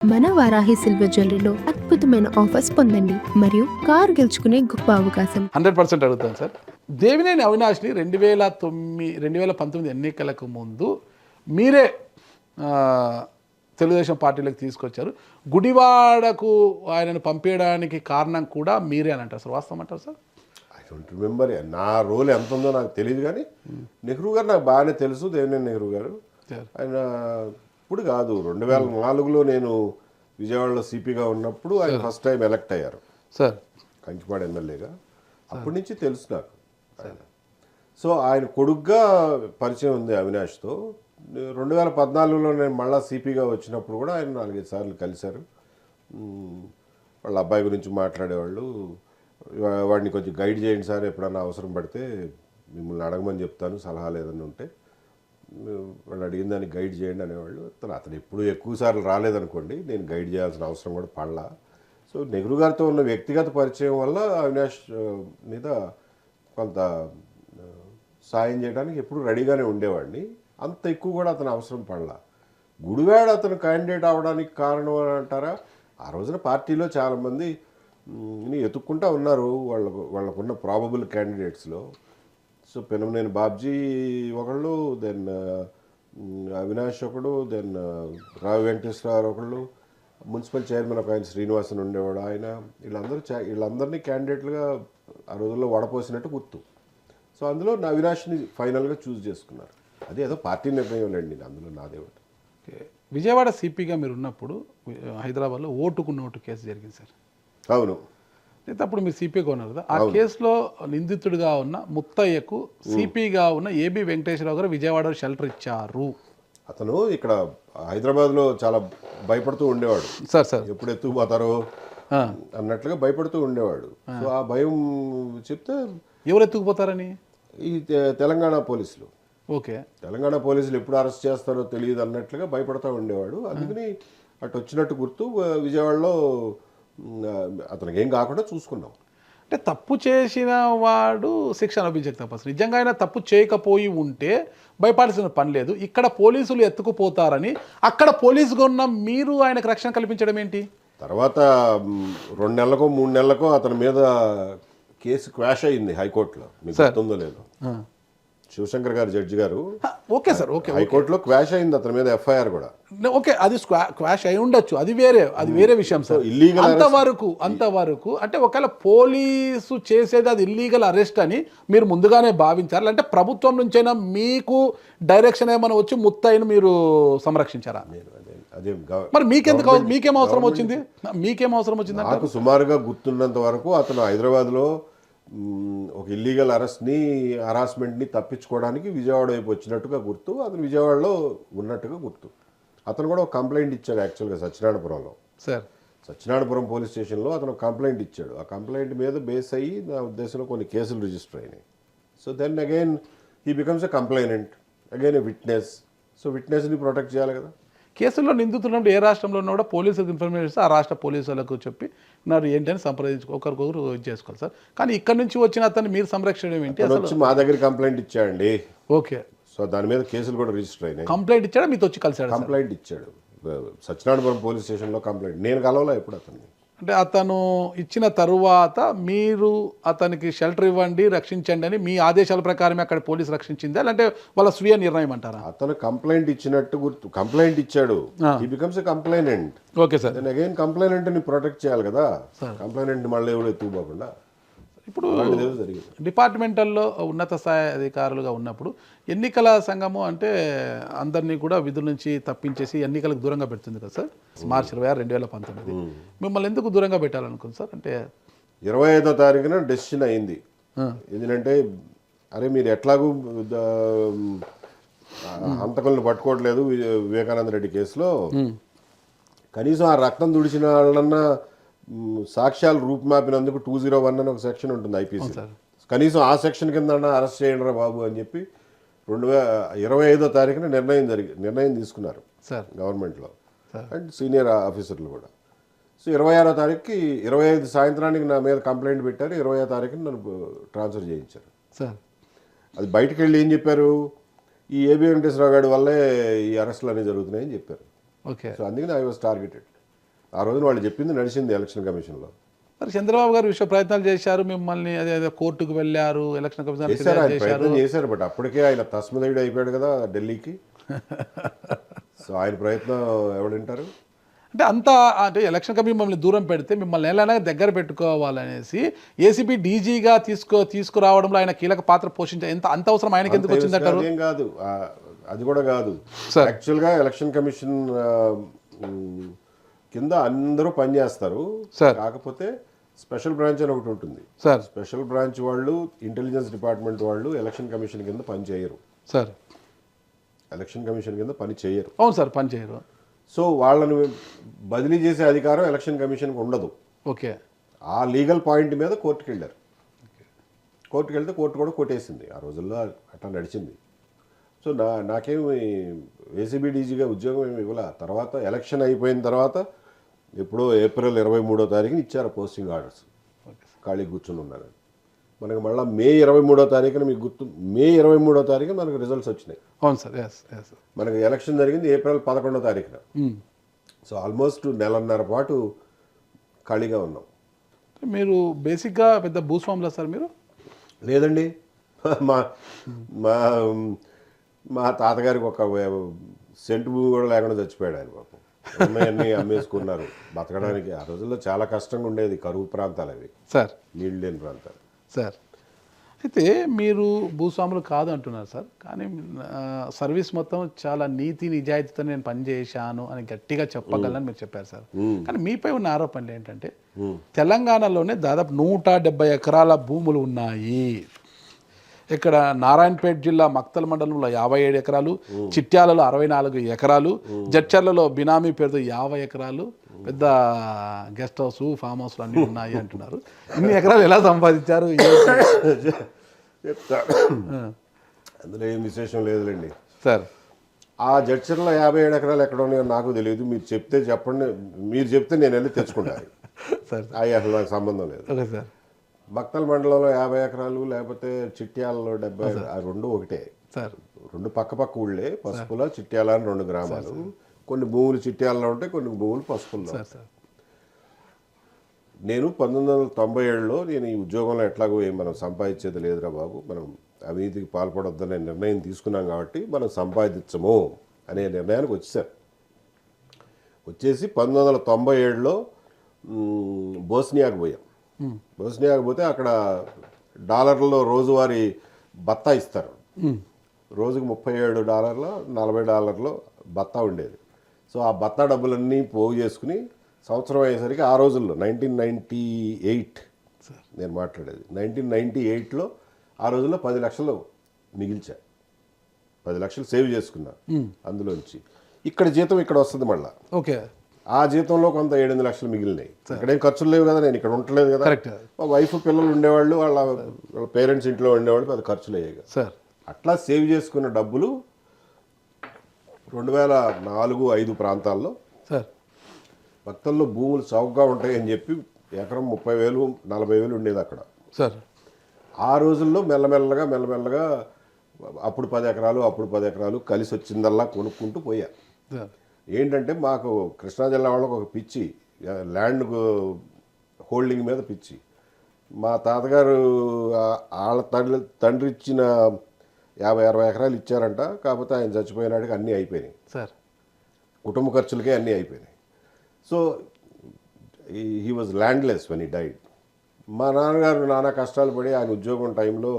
మన వారాహి సిల్వర్ జ్యువెలరీలో అద్భుతమైన ఆఫర్స్ పొందండి మరియు కార్ గెలుచుకునే గొప్ప అవకాశం. 100% అడుగుతాను సార్. దేవినేని అవినాష్ని 2019 ఎన్నికలకు ముందు మీరే తెలుగుదేశం పార్టీలోకి తీసుకొచ్చారు. గుడివాడకు ఆయనను పంపించడానికి కారణం కూడా మీరే అని అంటారు సార్. వాస్తవం అంటారు సార్? I don't remember. నా రోల్ ఎంత ఉందో నాకు తెలియదు, కానీ నెహ్రూ గారు నాకు బాగానే తెలుసు. దేవినేని నెహ్రూ గారు ఆయన ఇప్పుడు కాదు, 2004లో నేను విజయవాడలో సిపిగా ఉన్నప్పుడు ఆయన ఫస్ట్ టైం ఎలక్ట్ అయ్యారు సార్, కంకిపాడు ఎమ్మెల్యేగా. అప్పటి నుంచి తెలుసు నాకు ఆయన. సో ఆయన కొడుగ్గా పరిచయం ఉంది అవినాష్తో. 2014లో నేను మళ్ళీ సిపిగా వచ్చినప్పుడు కూడా ఆయన 4-5 సార్లు కలిశారు. వాళ్ళ అబ్బాయి గురించి మాట్లాడేవాళ్ళు. వాడిని కొంచెం గైడ్ చేయండి సార్, ఎప్పుడన్నా అవసరం పడితే మిమ్మల్ని అడగమని చెప్తాను, సలహాలు ఏదన్నా ఉంటే వాళ్ళు అడిగిన దాన్ని గైడ్ చేయండి అనేవాళ్ళు. అతను ఎప్పుడు ఎక్కువ సార్లు రాలేదనుకోండి, నేను గైడ్ చేయాల్సిన అవసరం కూడా పడలా. సో నెహ్రూ గారితో ఉన్న వ్యక్తిగత పరిచయం వల్ల అవినాష్ మీద కొంత సాయం చేయడానికి ఎప్పుడు రెడీగానే ఉండేవాడిని. అంత ఎక్కువ కూడా అతను అవసరం పడలా. గుడివాడ అతను క్యాండిడేట్ అవడానికి కారణం అని అంటారా? ఆ రోజున పార్టీలో చాలామంది ఎత్తుక్కుంటా ఉన్నారు వాళ్ళకున్న ప్రాబబుల్ క్యాండిడేట్స్లో. సో పెనమనేని బాబ్జీ ఒకళ్ళు, దెన్ అవినాష్ ఒకడు, దెన్ రావి వెంకటేశ్వరరావు ఒకళ్ళు, మున్సిపల్ చైర్మన్ ఒక ఆయన శ్రీనివాసన్ ఉండేవాడు. ఆయన వీళ్ళందరినీ క్యాండిడేట్లుగా ఆ రోజుల్లో వడపోసినట్టు గుర్తు. సో అందులో అవినాష్ని ఫైనల్గా చూస్ చేసుకున్నారు. అది ఏదో పార్టీ నిర్ణయం లేండి, అందులో నాదేమిటి. విజయవాడ సిపిగా మీరు ఉన్నప్పుడు హైదరాబాద్లో ఓటుకు నోటు కేసు జరిగింది సార్. అవును. అయితే అప్పుడు మీరు సిపిగా ఉన్నారు కదా, ఆ కేసులో నిందితుడిగా ఉన్న ముత్తయ్యకు సిపిగా ఉన్న ఏబి వెంకటేశ్వరరావు గారు విజయవాడలో షెల్టర్ ఇచ్చారు. అతను ఇక్కడ హైదరాబాద్లో చాలా భయపడుతూ ఉండేవాడు సార్. ఎప్పుడు ఎత్తుకుపోతారో అన్నట్లుగా భయపడుతూ ఉండేవాడు. సో ఆ భయం చెప్తే ఎవరు ఎత్తుకుపోతారని ఈ తెలంగాణ పోలీసులు, ఓకే, తెలంగాణ పోలీసులు ఎప్పుడు అరెస్ట్ చేస్తారో తెలియదు అన్నట్లుగా భయపడుతూ ఉండేవాడు. అందుకని అటు వచ్చినట్టు గుర్తు. విజయవాడలో అతనికి ఏం కాకుండా చూసుకున్నాం. అంటే తప్పు చేసిన వాడు శిక్ష అనుభవించక తప్పదు. నిజంగా ఆయన తప్పు చేయకపోయి ఉంటే భయపడాల్సిన పని లేదు. ఇక్కడ పోలీసులు ఎత్తుకుపోతారని అక్కడ పోలీసుగా ఉన్న మీరు ఆయనకు రక్షణ కల్పించడం ఏంటి? తర్వాత 2 నెలలకో 3 నెలలకో అతని మీద కేసు క్వాష్ అయింది హైకోర్టులో. మీకు గుర్తుందో లేదో, శివశంకర్ గారు జడ్జి గారు. ఓకే సార్, ఓకే, హైకోర్టులో క్వాష్ అయింది అతని మీద ఎఫ్ఐఆర్ కూడా. ఓకే, అది క్వాష్ అయి ఉండొచ్చు, అది వేరే విషయం సార్. ఇల్లీగల్ అంతవరకు అంటే ఒకవేళ పోలీసు చేసేది అది ఇల్లీగల్ అరెస్ట్ అని మీరు ముందుగానే భావించారు. అంటే ప్రభుత్వం నుంచైనా మీకు డైరెక్షన్ ఏమైనా వచ్చి ముత్తైన మీరు సంరక్షించారా? మరి మీకేం అవసరం వచ్చింది? నాకు సుమారుగా గుర్తున్నంత వరకు అతను హైదరాబాద్లో ఒక ఇల్లీగల్ హరాస్మెంట్ని తప్పించుకోవడానికి విజయవాడ వైపు వచ్చినట్టుగా గుర్తు. అతను విజయవాడలో ఉన్నట్టుగా గుర్తు. అతను కూడా ఒక కంప్లైంట్ ఇచ్చాడు యాక్చువల్గా సత్యనారాయణపురంలో. సార్, సత్యనారాయణపురం పోలీస్ స్టేషన్లో అతను కంప్లైంట్ ఇచ్చాడు. ఆ కంప్లైంట్ మీద బేస్ అయ్యి నా ఉద్దేశంలో కొన్ని కేసులు రిజిస్టర్ అయినాయి. So then again he becomes a complainant, again a witness. So విట్నెస్ని ప్రొటెక్ట్ చేయాలి కదా. కేసుల్లో నిందితున్నప్పుడు ఏ రాష్ట్రంలో ఉన్నా కూడా పోలీసులకు ఇన్ఫర్మేషన్ ఇస్తే ఆ రాష్ట్ర పోలీసులకు చెప్పి నాకు ఏంటని సంప్రదించుకో ఒకరికొకరు ఇది చేసుకోవాలి సార్. కానీ ఇక్కడ నుంచి వచ్చిన అతన్ని మీరు సంరక్షణ ఏంటి? వచ్చి మా దగ్గర కంప్లైంట్ ఇచ్చాడండి. ఓకే, సో దాని మీద కేసులు కూడా రిజిస్టర్ అయినాయి. కంప్లైంట్ ఇచ్చాడా? మీతో వచ్చి కలిసాడు? కంప్లైంట్ ఇచ్చాడు సత్యనారాయణపురం పోలీస్ స్టేషన్లో కంప్లైంట్. నేను కలవలా ఎప్పుడు అతన్ని. అంటే అతను ఇచ్చిన తరువాత మీరు అతనికి షెల్టర్ ఇవ్వండి, రక్షించండి అని మీ ఆదేశాల ప్రకారమే అక్కడ పోలీసు రక్షించిందా, అంటే వాళ్ళ స్వీయ నిర్ణయం అంటారా? అతను కంప్లైంట్ ఇచ్చినట్టు గుర్తు. కంప్లైంట్ ఇచ్చాడు, he becomes a complainant. Okay sir. Then again కంప్లైనెంట్ని ప్రొటెక్ట్ చేయాలి కదా. కంప్లైనెంట్ని మళ్ళీ ఎవరు ఎత్తుకుపోకుండా. ఇప్పుడు డిపార్ట్మెంటల్లో ఉన్నత స్థాయి అధికారులుగా ఉన్నప్పుడు ఎన్నికల సంఘము అంటే అందరినీ కూడా విధుల నుంచి తప్పించేసి ఎన్నికలకు దూరంగా పెడుతుంది కదా సార్. మార్చి 26, 2019 మిమ్మల్ని ఎందుకు దూరంగా పెట్టాలనుకుంది సార్? అంటే 25వ తారీఖున డెసిషన్ అయింది. ఎందుకంటే అరే మీరు ఎట్లాగూ హంతకులను పట్టుకోవట్లేదు వివేకానంద రెడ్డి కేసులో, కనీసం ఆ రక్తం తుడిచిన వాళ్ళన్నా సాక్ష్యాలు రూపుమాపినందుకు 201 అని ఒక సెక్షన్ ఉంటుంది ఐపీసీ. కనీసం ఆ సెక్షన్ కింద అరెస్ట్ చేయండి రా బాబు అని చెప్పి 25వ తారీఖున నిర్ణయం తీసుకున్నారు గవర్నమెంట్లో అండ్ సీనియర్ ఆఫీసర్లు కూడా. సో 26వ తారీఖుకి 25 సాయంత్రానికి నా మీద కంప్లైంట్ పెట్టారు. 20వ తారీఖున నన్ను ట్రాన్స్ఫర్ చేయించారు సార్. అది బయటకు వెళ్ళి ఏం చెప్పారు, ఈ ఏబి వెంకటేశ్వరరావు గారి వల్లే ఈ అరెస్టులు అనేవి జరుగుతున్నాయని చెప్పారు. ఓకే, సో అందుకని ఐ వాజ్ టార్గెటెడ్. ఆ రోజున వాళ్ళు చెప్పింది నడిచింది ఎలక్షన్ కమిషన్లో. మరి చంద్రబాబు గారు విశ్వ ప్రయత్నాలు చేశారు, మిమ్మల్ని అదే కోర్టుకు వెళ్ళారు, ఎలక్షన్ కమిషన్ చేశారు, ఆయన ప్రయత్నం చేశారు. బట్ అప్పటికే ఆయన తస్మదయుడు అయిపోయాడు కదా ఢిల్లీకి. సో ఆయన ప్రయత్నం ఎవడంటారు? అంటే అంతా అంటే ఎలక్షన్ కమిషన్ మిమ్మల్ని దూరం పెడితే మిమ్మల్ని ఎలాగైనా దగ్గర పెట్టుకోవాలనేసి ఏసీబీ డీజీగా తీసుకురావడంలో ఆయన కీలక పాత్ర పోషించారు. అంత అవసరం ఆయనకి ఎందుకు వచ్చిందంటారు? ఏం కాదు, అది కూడా కాదు. యాక్చువల్గా ఎలక్షన్ కమిషన్ కింద అందరూ పనిచేస్తారు. కాకపోతే స్పెషల్ బ్రాంచ్ అని ఒకటి ఉంటుంది సార్. స్పెషల్ బ్రాంచ్ వాళ్ళు, ఇంటెలిజెన్స్ డిపార్ట్మెంట్ వాళ్ళు ఎలక్షన్ కమిషన్ కింద పని చేయరు సార్. ఎలక్షన్ కమిషన్ కింద పని చేయరు. అవును సార్, పని చేయరు. సో వాళ్ళని బదిలీ చేసే అధికారం ఎలక్షన్ కమిషన్కి ఉండదు. ఓకే. ఆ లీగల్ పాయింట్ మీద కోర్టుకు వెళ్ళారు. కోర్టుకు వెళ్తే కోర్టు కూడా కొట్టేసింది. ఆ రోజుల్లో అట్లా నడిచింది. సో నాకేమి ఏసీబీ డీజీగా ఉద్యోగం ఏమి ఇవ్వాల. తర్వాత ఎలక్షన్ అయిపోయిన తర్వాత ఎప్పుడో ఏప్రిల్ 23వ తారీఖున ఇచ్చారు పోస్టింగ్ ఆర్డర్స్. ఖాళీ కూర్చొని ఉన్నాను. మనకు మళ్ళీ మే 23వ తారీఖున, మీకు గుర్తు, మే 23వ తారీఖున మనకు రిజల్ట్స్ వచ్చినాయి. అవును సార్. మనకు ఎలక్షన్ జరిగింది ఏప్రిల్ 11వ తారీఖున. సో ఆల్మోస్ట్ నెలన్నర పాటు ఖాళీగా ఉన్నాం. మీరు బేసిక్గా పెద్ద భూస్వాములా సార్ మీరు? లేదండి, మా మా మా తాతగారికి ఒక సెంటు భూమి కూడా లేకుండా చచ్చిపోయాడు ఆయన. పాపం అన్నీ అమ్మేసుకున్నారు బతకడానికి. ఆ రోజుల్లో చాలా కష్టంగా ఉండేది, కరువు ప్రాంతాలు అవి సార్, నీళ్ళు లేని ప్రాంతాలు సార్. అయితే మీరు భూస్వాములు కాదు అంటున్నారు సార్, కానీ సర్వీస్ మొత్తం చాలా నీతి నిజాయితీతో నేను పనిచేశాను అని గట్టిగా చెప్పగలను మీరు చెప్పారు సార్. కానీ మీపై ఉన్న ఆరోపణలు ఏంటంటే తెలంగాణలోనే దాదాపు 170 ఎకరాల భూములు ఉన్నాయి. ఇక్కడ నారాయణపేట జిల్లా మక్తల్ మండలంలో 57 ఎకరాలు, చిట్యాలలో 64 ఎకరాలు, జడ్చర్లలో బినామీ పేరుతో 50 ఎకరాలు, పెద్ద గెస్ట్ హౌస్, ఫామ్ హౌస్లు అన్నీ ఉన్నాయి అంటున్నారు. ఇన్ని ఎకరాలు ఎలా సంపాదించారు? అందులో ఏం విశేషం లేదులేండి సార్. ఆ జడ్చర్లో 57 ఎకరాలు ఎక్కడ ఉన్నాయో నాకు తెలియదు. మీరు చెప్తే చెప్పండి, మీరు చెప్తే నేను వెళ్ళి తెచ్చుకుంటాను సార్. అవి అసలు నాకు సంబంధం లేదు. Okay sir. మక్తల్ మండలంలో 50 ఎకరాలు, లేకపోతే చిట్యాలలో 70, ఆ రెండు ఒకటే సార్. రెండు పక్క ఊళ్ళే. పసుపుల, చిట్యాల అని 2 గ్రామాలు. కొన్ని భూములు చిట్యాలలో ఉంటాయి, కొన్ని భూములు పసుపుల్లో. నేను 1997లో నేను ఈ ఉద్యోగంలో ఎట్లాగో మనం సంపాదించేది లేదురా బాబు, మనం అవినీతికి పాల్పడొద్దనే నిర్ణయం తీసుకున్నాం కాబట్టి మనం సంపాదించము అనే నిర్ణయానికి వచ్చేసారు. వచ్చేసి 1997లో బోస్నియాకు పోయాం. బోస్నియాకు పోతే అక్కడ డాలర్లలో రోజువారీ బత్తా ఇస్తారు. రోజుకు $37, $40 బత్తా ఉండేది. సో ఆ బత్తా డబ్బులన్నీ పోగు చేసుకుని సంవత్సరం అయ్యేసరికి, ఆ రోజుల్లో 1998 నేను మాట్లాడేది, 1998లో ఆ రోజుల్లో 10 లక్షలు మిగిల్చా. 10 లక్షలు సేవ్ చేసుకున్నా అందులోంచి. ఇక్కడ జీతం ఇక్కడ వస్తుంది మళ్ళా. ఓకే. ఆ జీతంలో కొంత 7-8 లక్షలు మిగిలినాయి. ఇక్కడేం ఖర్చులు లేవు కదా, నేను ఇక్కడ ఉండలేదు కదా. మా వైఫ్ పిల్లలు ఉండేవాళ్ళు, వాళ్ళ పేరెంట్స్ ఇంట్లో ఉండేవాళ్ళు, పెద్ద ఖర్చులు అయ్యాయి కదా. అట్లా సేవ్ చేసుకున్న డబ్బులు 2004-05 ప్రాంతాల్లో భక్తుల్లో భూములు చౌకగా ఉంటాయని చెప్పి ఎకరం 30,000, 40,000 ఉండేది అక్కడ. ఆ రోజుల్లో మెల్లమెల్లగా అప్పుడు 10 ఎకరాలు, అప్పుడు 10 ఎకరాలు కలిసి వచ్చిందల్లా కొనుక్కుంటూ పోయా. ఏంటంటే మాకు కృష్ణా జిల్లా వాళ్ళకు ఒక పిచ్చి, ల్యాండ్ హోల్డింగ్ మీద పిచ్చి. మా తాతగారు వాళ్ళ తండ్రి ఇచ్చిన 50-60 ఎకరాలు ఇచ్చారంట. కాకపోతే ఆయన చచ్చిపోయినాడికి అన్నీ అయిపోయినాయి సార్, కుటుంబ ఖర్చులకే అన్నీ అయిపోయినాయి. So he was landless when he died. మా నాన్నగారు నానా కష్టాలు పడి ఆయన ఉద్యోగం టైంలో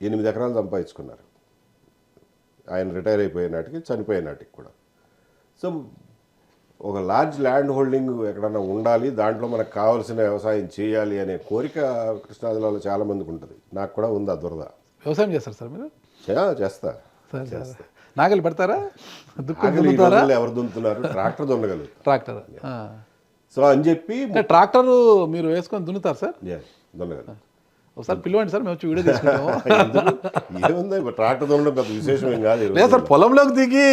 8 ఎకరాలు సంపాదించుకున్నారు. ఆయన రిటైర్ అయిపోయే నాటికి, చనిపోయే నాటికి కూడా. సో ఒక లార్జ్ ల్యాండ్ హోల్డింగ్ ఎక్కడన్నా ఉండాలి, దాంట్లో మనకు కావాల్సిన వ్యవసాయం చేయాలి అనే కోరిక కృష్ణా జిల్లాలో చాలా మందికి ఉంటుంది. నాకు కూడా ఉంది ఆ దురద. వ్యవసాయం చేస్తారు సార్ మీరు? చేస్తా. నాగలి పెడతారా? ఎవరు దున్నుతున్నారు? ట్రాక్టర్ దున్నగలరు. ట్రాక్టర్. సో అని చెప్పి ట్రాక్టర్ మీరు వేసుకొని దున్నుతారు సార్? దున్నగలరు. ఒకసారి పిలవండి సార్, మేము వచ్చి వీడియో తీసుకుంటాము. ఏముంది, ట్రాక్టర్ దున్నడం పెద్ద విశేషం ఏం కాదు. లేదు సార్, పొలంలోకి దిగి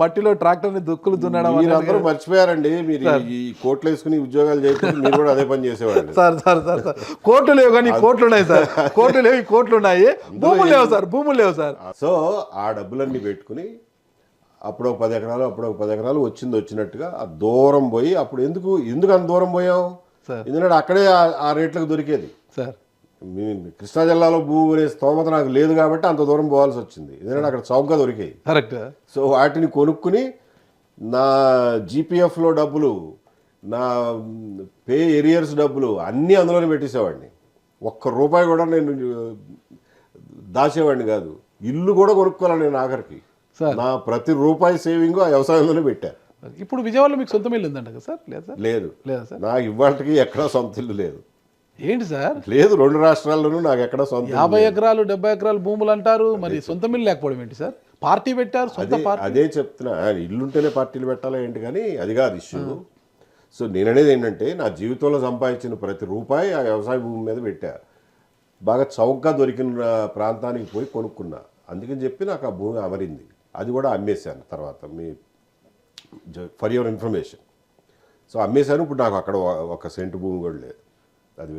మట్టిలో ట్రాక్టర్ని దుక్కులు దున్నడం. అందరూ మర్చిపోయారండి. మీరు ఈ కోట్లు వేసుకుని ఉద్యోగాలు చేయకపోతే మీరు కూడా అదే పని చేసేవాళ్ళు. సార్ కోట్లు లేవు కానీ కోట్లు ఉన్నాయి సార్. కోట్లు లేవు, కోట్లు ఉన్నాయి. భూములు లేవు సార్. సో ఆ డబ్బులన్నీ పెట్టుకుని అప్పుడు ఒక 10 ఎకరాలు అప్పుడు ఒక 10 ఎకరాలు వచ్చినట్టుగా ఆ దూరం పోయి అప్పుడు ఎందుకు అంత దూరం పోయాం? సార్ ఎందుకంటే అక్కడే ఆ రేట్లకు దొరికేది. సార్ మీ కృష్ణా జిల్లాలో భూమి కొనే స్తోమత నాకు లేదు కాబట్టి అంత దూరం పోవాల్సి వచ్చింది. ఎందుకంటే అక్కడ చౌకగా దొరికాయి. కరెక్ట్. సో వాటిని కొనుక్కుని నా జీపీఎఫ్లో డబ్బులు, నా పే ఏరియర్స్ డబ్బులు అన్నీ అందులోనే పెట్టేసేవాడిని. ₹1 కూడా నేను దాచేవాడిని కాదు. ఇల్లు కూడా కొనుక్కోవాలి నేను ఆఖరికి. నా ప్రతి రూపాయి సేవింగ్ ఆ వ్యవసాయంలోనే పెట్టాను. ఇప్పుడు విజయవాడలో మీకు సొంత ఇల్లు ఉందంట కదా సార్? లేదు సార్? లేదు. లేదా సార్? నాకు ఇవాళకి ఎక్కడా సొంత ఇల్లు లేదు. ఏంటి సార్? లేదు, 2 రాష్ట్రాల్లోనూ నాకు ఎక్కడ సొంత 50 ఎకరాలు 70 ఎకరాలు భూములు అంటారు, మరి సొంత ఇల్లు లేకపోవడం ఏంటి సార్? పార్టీ పెట్టారు, సొంత పార్టీ. అదే చెప్తున్నా, ఇల్లుంటేనే పార్టీలు పెట్టాలా ఏంటి, కానీ అది కాదు ఇష్యూ. సో నేననేది ఏంటంటే నా జీవితంలో సంపాదించిన ప్రతి రూపాయి ఆ వ్యవసాయ భూమి మీద పెట్టా. బాగా చౌకగా దొరికిన ప్రాంతానికి పోయి కొనుక్కున్నా. అందుకని చెప్పి నాకు ఆ భూమి అమరింది. అది కూడా అమ్మేశాను తర్వాత, ఫర్ యువర్ ఇన్ఫర్మేషన్. సో అమ్మేశాను. ఇప్పుడు నాకు అక్కడ 1 సెంటు భూమి కూడా లేదు. అది